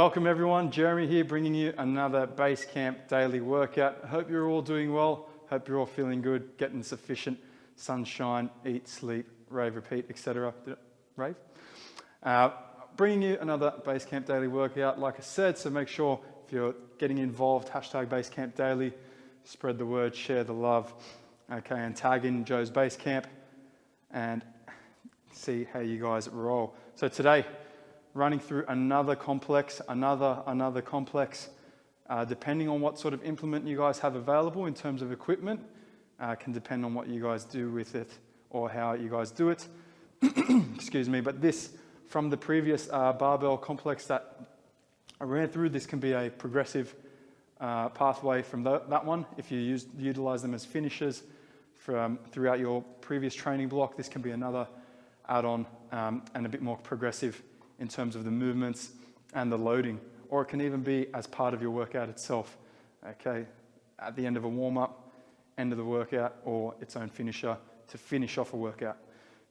Welcome everyone, Jeremy here bringing you another Basecamp daily workout. I hope you're all doing well, hope you're all feeling good, getting sufficient sunshine, eat, sleep, rave, repeat, etc. Rave? Bringing you another Basecamp daily workout, like I said, so make sure if you're getting involved, hashtag Basecamp daily, spread the word, share the love, okay, and tag in Joe's Basecamp and see how you guys roll. So today, running through another complex, another complex, depending on what sort of implement you guys have available in terms of equipment, can depend on what you guys do with it or how you guys do it. Excuse me, but this, from the previous barbell complex that I ran through, this can be a progressive pathway from that one. If you utilize them as finishers throughout your previous training block, this can be another add-on and a bit more progressive in terms of the movements and the loading, or it can even be as part of your workout itself, okay, at the end of a warm-up, end of the workout, or its own finisher to finish off a workout.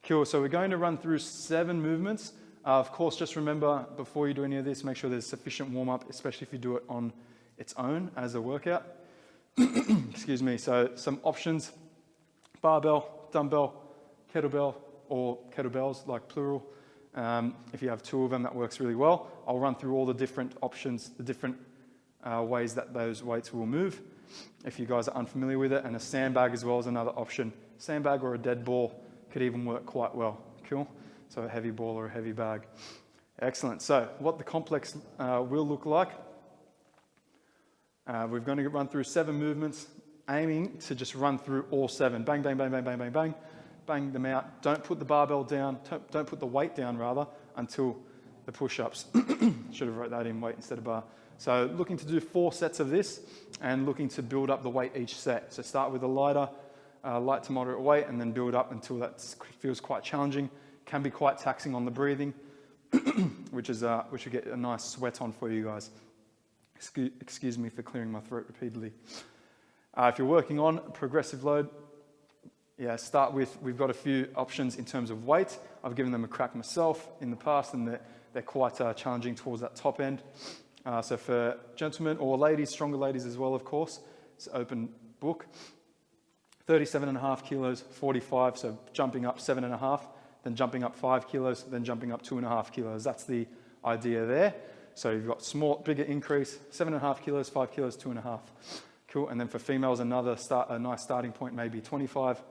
Cool, so we're going to run through 7 movements. Of course, just remember, before you do any of this, make sure there's sufficient warm-up, especially if you do it on its own as a workout. Excuse me, so some options: barbell, dumbbell, kettlebell, or kettlebells, like plural. If you have 2 of them, that works really well. I'll run through all the different options, the different ways that those weights will move, if you guys are unfamiliar with it. And a sandbag as well is another option. Sandbag or a dead ball could even work quite well. Cool? So a heavy ball or a heavy bag. Excellent. So what the complex will look like, we're going to run through 7 movements, aiming to just run through all 7. Bang, bang, bang, bang, bang, bang, bang. Bang them out. Don't put the barbell down, don't put the weight down rather, until the push-ups. Should have wrote that in, weight instead of bar. So looking to do 4 sets of this and looking to build up the weight each set. So start with a light to moderate weight, and then build up until that feels quite challenging. Can be quite taxing on the breathing, which will get a nice sweat on for you guys. Excuse me for clearing my throat repeatedly. If you're working on progressive load, yeah, start with, we've got a few options in terms of weight. I've given them a crack myself in the past, and they're quite challenging towards that top end. So for gentlemen or ladies, stronger ladies as well, of course, it's an open book. 37.5 kilos, 45, so jumping up 7.5, then jumping up 5 kilos, then jumping up 2.5 kilos. That's the idea there. So you've got bigger increase, 7.5 kilos, 5 kilos, 2.5. Cool, and then for females, a nice starting point, maybe 25,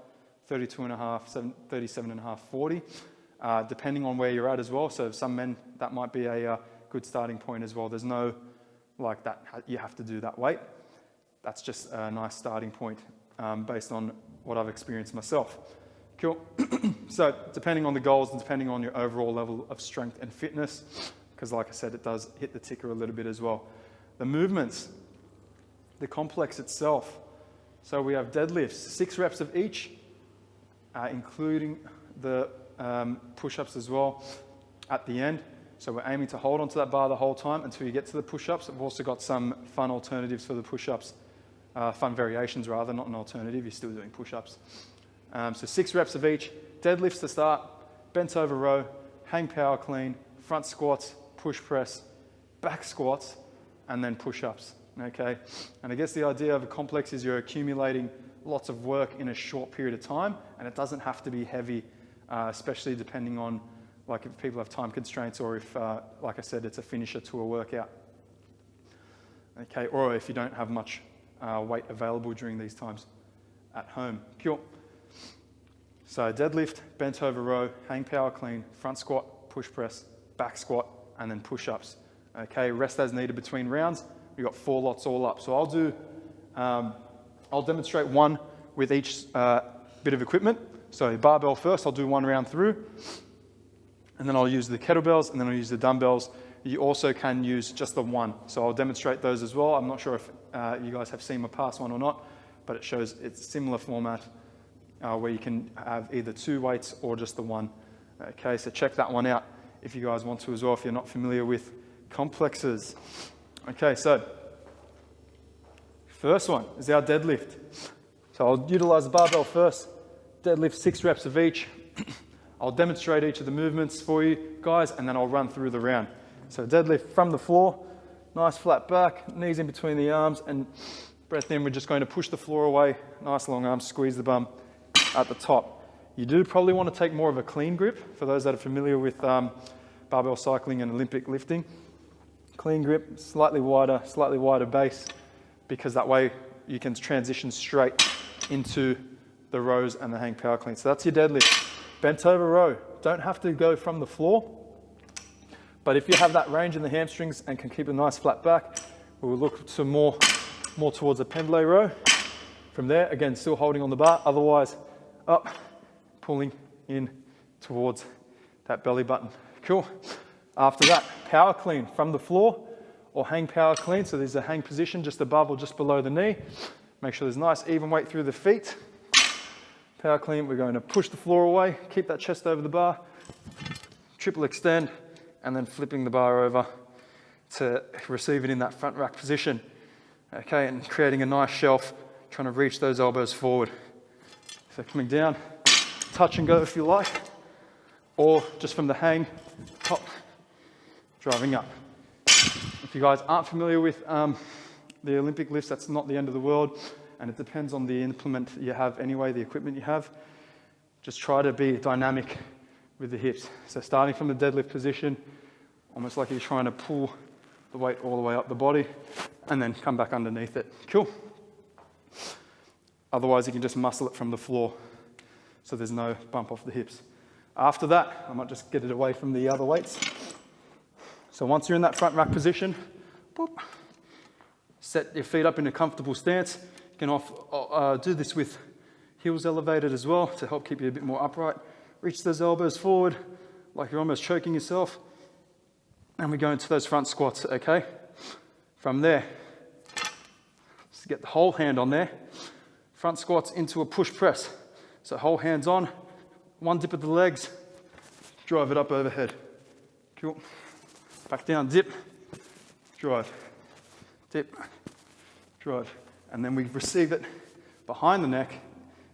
32.5, 37.5, 40, depending on where you're at as well. So some men, that might be a good starting point as well. There's no, like that, you have to do that weight. That's just a nice starting point based on what I've experienced myself. Cool. So depending on the goals and depending on your overall level of strength and fitness, because like I said, it does hit the ticker a little bit as well. The movements, the complex itself. So we have deadlifts, 6 reps of each, including the push-ups as well at the end. So we're aiming to hold onto that bar the whole time until you get to the push-ups. I've also got some fun alternatives for the push-ups, fun variations rather, not an alternative, you're still doing push-ups. So 6 reps of each, deadlifts to start, bent over row, hang power clean, front squats, push press, back squats, and then push-ups, okay? And I guess the idea of a complex is you're accumulating lots of work in a short period of time, and it doesn't have to be heavy, especially depending on, like, if people have time constraints, or if, like I said, it's a finisher to a workout. Okay, or if you don't have much weight available during these times at home. Cool. So deadlift, bent over row, hang power clean, front squat, push press, back squat, and then push-ups. Okay, rest as needed between rounds. We've got 4 lots all up. So I'll demonstrate one with each bit of equipment. So barbell first, I'll do 1 round through, and then I'll use the kettlebells, and then I'll use the dumbbells. You also can use just the one. So I'll demonstrate those as well. I'm not sure if you guys have seen my past one or not, but it shows it's a similar format where you can have either 2 weights or just the one. Okay, so check that one out if you guys want to as well, if you're not familiar with complexes. Okay, so first one is our deadlift. So I'll utilize the barbell first, deadlift 6 reps of each. I'll demonstrate each of the movements for you guys, and then I'll run through the round. So deadlift from the floor, Nice flat back, knees in between the arms, and breath in. We're just going to push the floor away. Nice long arms, squeeze the bum at the top. You do probably want to take more of a clean grip for those that are familiar with barbell cycling and Olympic lifting. Clean grip, slightly wider base, because that way you can transition straight into the rows and the hang power clean. So that's your deadlift. Bent over row. Don't have to go from the floor, but if you have that range in the hamstrings and can keep a nice flat back, we'll look to more towards a pendlay row. From there, again, still holding on the bar, otherwise up, pulling in towards that belly button. Cool. After that, power clean from the floor or hang power clean. So there's a hang position just above or just below the knee. Make sure there's nice even weight through the feet. Power clean, we're going to push the floor away, keep that chest over the bar, triple extend, and then flipping the bar over to receive it in that front rack position. Okay, and creating a nice shelf, trying to reach those elbows forward. So coming down, touch and go if you like, or just from the hang, top, driving up. If you guys aren't familiar with the Olympic lifts, that's not the end of the world, and it depends on the implement you have anyway, the equipment you have. Just try to be dynamic with the hips. So starting from the deadlift position, almost like you're trying to pull the weight all the way up the body, and then come back underneath it. Cool. Otherwise, you can just muscle it from the floor, so there's no bump off the hips. After that, I might just get it away from the other weights. So once you're in that front rack position, boop, set your feet up in a comfortable stance. You can do this with heels elevated as well to help keep you a bit more upright. Reach those elbows forward like you're almost choking yourself. And we go into those front squats, okay? From there, just get the whole hand on there. Front squats into a push press. So whole hands on, one dip of the legs, drive it up overhead. Cool. Back down, dip, drive, dip, drive. And then we receive it behind the neck,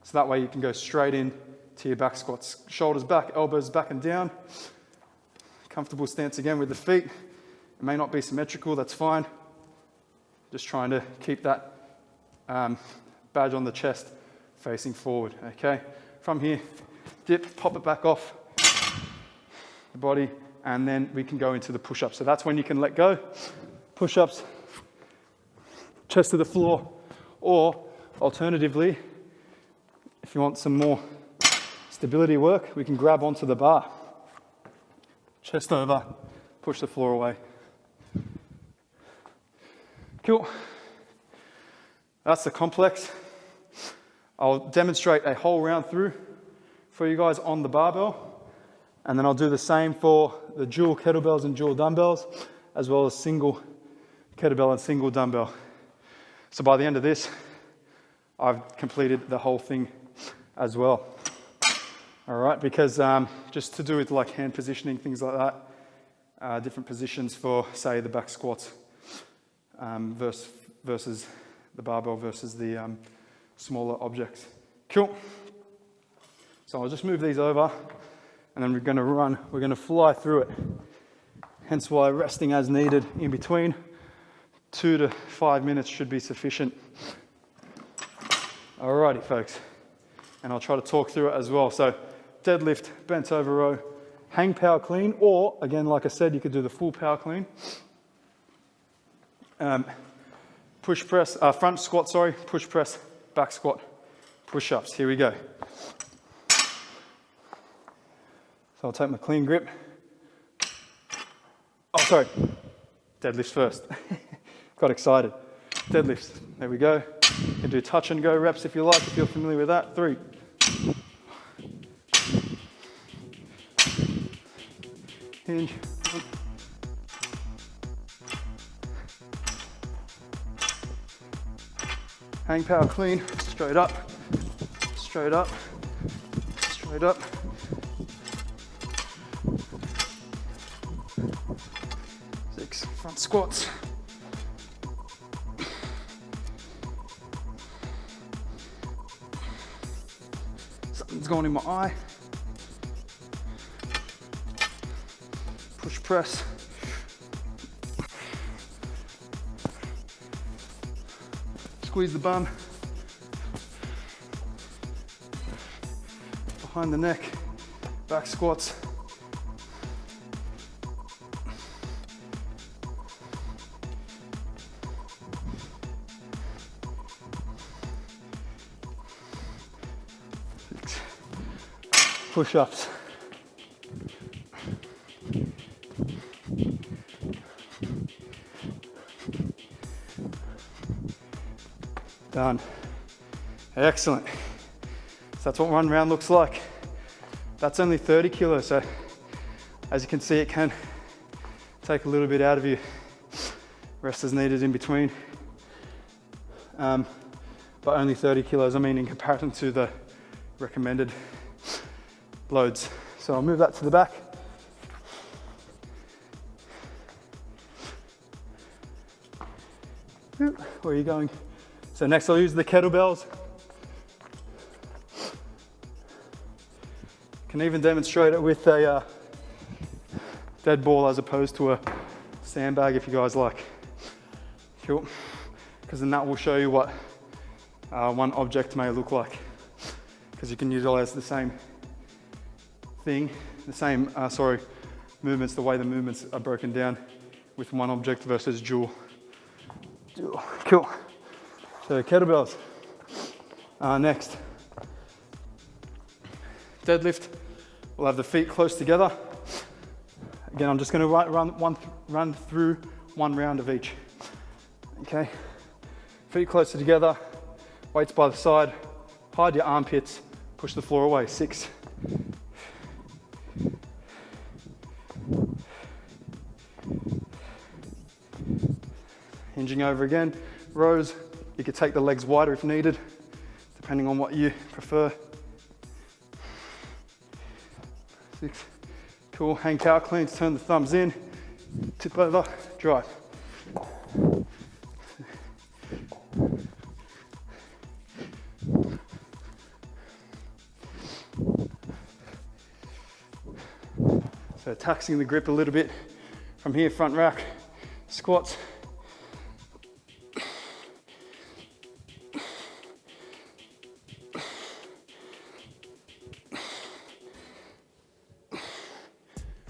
so that way you can go straight in to your back squats. Shoulders back, elbows back and down. Comfortable stance again with the feet. It may not be symmetrical, that's fine. Just trying to keep that badge on the chest facing forward, okay? From here, dip, pop it back off the body, and then we can go into the push-ups. So that's when you can let go. Push-ups, chest to the floor, or alternatively, if you want some more stability work, we can grab onto the bar. Chest over, push the floor away. Cool. That's the complex. I'll demonstrate a whole round through for you guys on the barbell, and then I'll do the same for the dual kettlebells and dual dumbbells, as well as single kettlebell and single dumbbell. So by the end of this, I've completed the whole thing as well. All right, because just to do with like hand positioning, things like that, different positions for, say, the back squats versus the barbell versus the smaller objects. Cool. So I'll just move these over, and then we're going to fly through it. Hence why resting as needed in between. 2 to 5 minutes should be sufficient. Alrighty, folks. And I'll try to talk through it as well. So deadlift, bent over row, hang power clean, or again, like I said, you could do the full power clean. Push press, front squat, sorry, push press, back squat, push-ups. Here we go. So I'll take my clean grip. Oh, sorry, deadlifts first. Got excited. Deadlifts, there we go. You can do touch and go reps if you like, if you're familiar with that. 3. Hinge. Hang power clean, straight up, straight up, straight up. Six front squats. Something's gone in my eye. Push press. Squeeze the bum. Behind the neck. Back squats. Push-ups. Done. Excellent. So that's what one round looks like. That's only 30 kilos, so as you can see, it can take a little bit out of you. Rest is needed in between. But only 30 kilos, I mean, in comparison to the recommended loads. So I'll move that to the back. Where are you going? So next I'll use the kettlebells. Can even demonstrate it with a dead ball as opposed to a sandbag if you guys like. Cool. Because then that will show you what one object may look like. Because you can utilize the same thing, the same, movements, the way the movements are broken down with one object versus dual. Cool. So kettlebells. Next. Deadlift. We'll have the feet close together. Again, I'm just going to run through one round of each. Okay. Feet closer together. Weights by the side. Hide your armpits. Push the floor away. 6. Hinging over again. Rows. You could take the legs wider if needed, depending on what you prefer. 6. Cool. Hang cow cleans. Turn the thumbs in. Tip over. Drive. So taxing the grip a little bit from here, front rack, squats.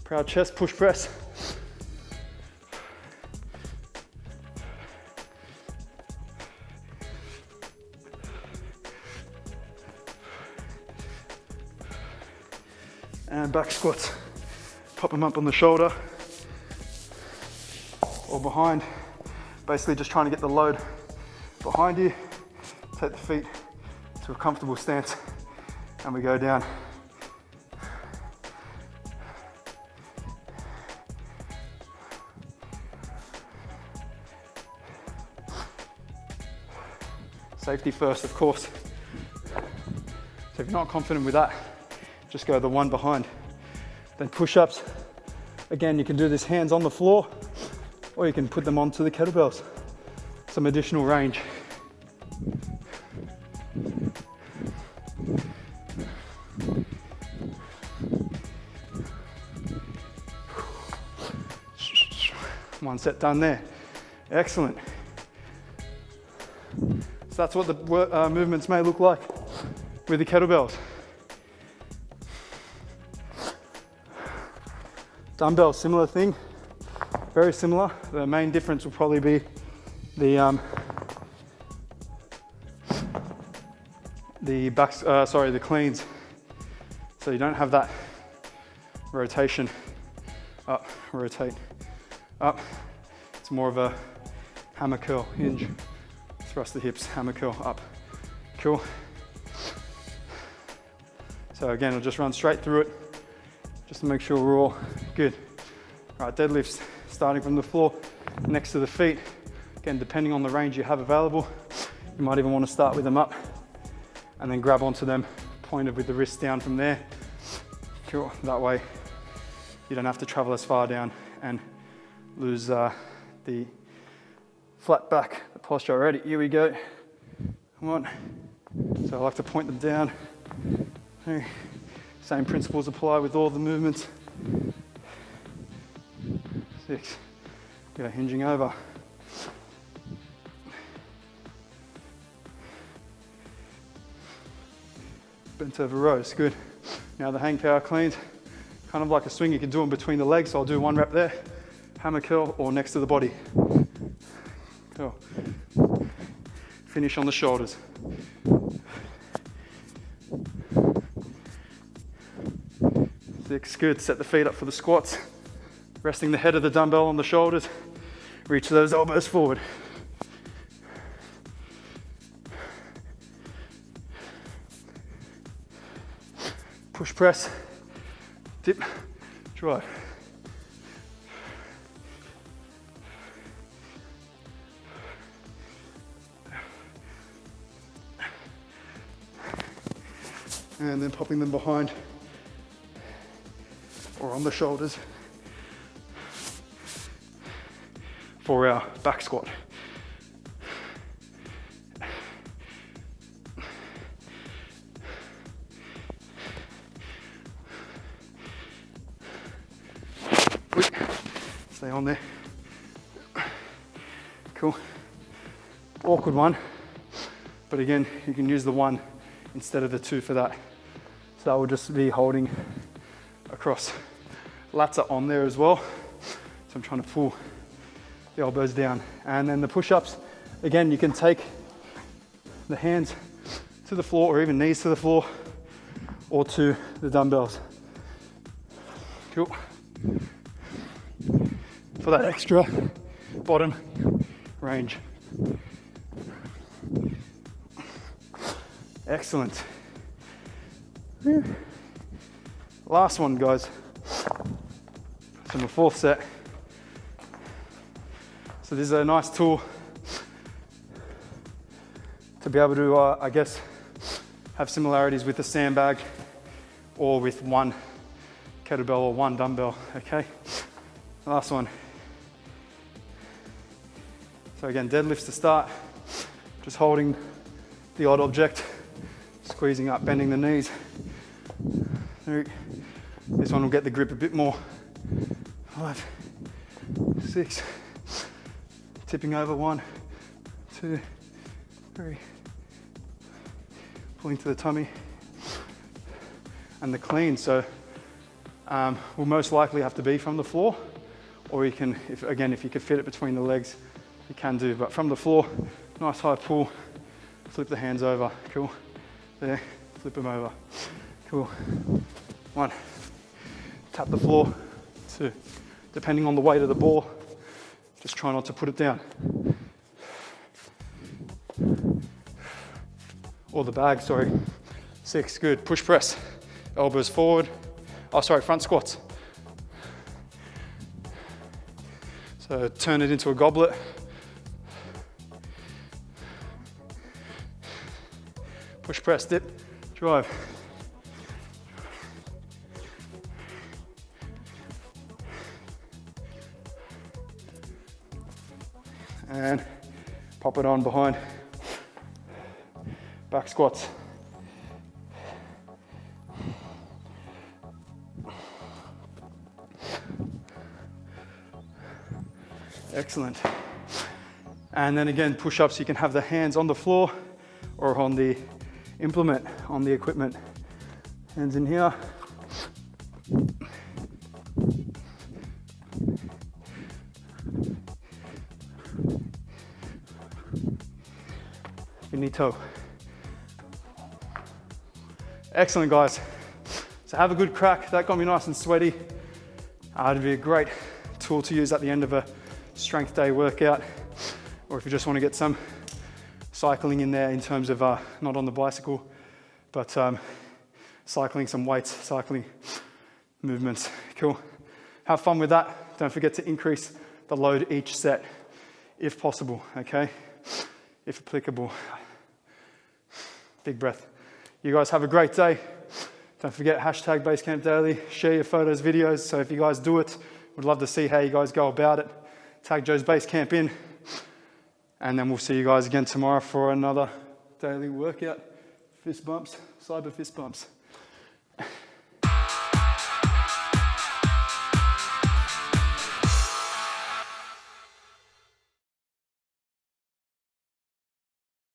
Proud chest, push press. And back squats. Pop them up on the shoulder or behind. Basically just trying to get the load behind you. Take the feet to a comfortable stance and we go down. Safety first, of course. So if you're not confident with that, just go the one behind. Then push-ups. Again, you can do this hands on the floor, or you can put them onto the kettlebells. Some additional range. One set done there. Excellent. So that's what the movements may look like with the kettlebells. Dumbbell, similar thing, very similar. The main difference will probably be the cleans. So you don't have that rotation, up, rotate, up. It's more of a hammer curl, hinge, thrust the hips, hammer curl, up. Cool. So again, I'll just run straight through it, just to make sure we're all good. All right, deadlifts, starting from the floor, next to the feet. Again, depending on the range you have available, you might even want to start with them up and then grab onto them, pointed with the wrists down from there. Cool, that way you don't have to travel as far down and lose the flat back, the posture already. Here we go, come on. So I like to point them down. Same principles apply with all the movements. 6, go hinging over. bent over rows, good. Now the hang power cleans, kind of like a swing, you can do them between the legs, so I'll do 1 rep there, hammer curl or next to the body. Cool. Finish on the shoulders. 6, good. Set the feet up for the squats. Resting the head of the dumbbell on the shoulders. Reach those elbows forward. Push, press, dip, drive. And then popping them behind or on the shoulders for our back squat. Stay on there. Cool. Awkward one, but again, you can use the 1 instead of the 2 for that. So that will just be holding across. Lats are on there as well. So I'm trying to pull the elbows down. And then the push-ups, again, you can take the hands to the floor or even knees to the floor or to the dumbbells. Cool. For that extra bottom range. Excellent. Last one, guys. So my 4th set. So this is a nice tool to be able to, I guess, have similarities with the sandbag or with 1 kettlebell or 1 dumbbell, okay? Last one. So again, deadlifts to start. Just holding the odd object, squeezing up, bending the knees. This one will get the grip a bit more. 5, 6, tipping over, 1, 2, 3, pulling to the tummy, and the clean. So will most likely have to be from the floor, or you can, if you could fit it between the legs, you can do, but from the floor, nice high pull, flip the hands over, cool, there, flip them over, cool, 1, tap the floor, 2, depending on the weight of the ball, just try not to put it down, or the bag, sorry, 6, good, push press, elbows forward, front squats, so turn it into a goblet, push, press, dip, drive. And pop it on behind. Back squats. Excellent. And then again, push-ups, you can have the hands on the floor or on the implement, on the equipment. Hands in here. Finito. Excellent, guys. So have a good crack. That got me nice and sweaty. It'd be a great tool to use at the end of a strength day workout, or if you just want to get some cycling in there in terms of not on the bicycle, but cycling some weights, cycling movements. Cool. Have fun with that. Don't forget to increase the load each set if possible, okay? If applicable. Big breath. You guys have a great day. Don't forget hashtag Basecamp Daily. Share your photos, videos. So if you guys do it, we'd love to see how you guys go about it. Tag Joe's Basecamp in. And then we'll see you guys again tomorrow for another daily workout. Fist bumps, cyber fist bumps.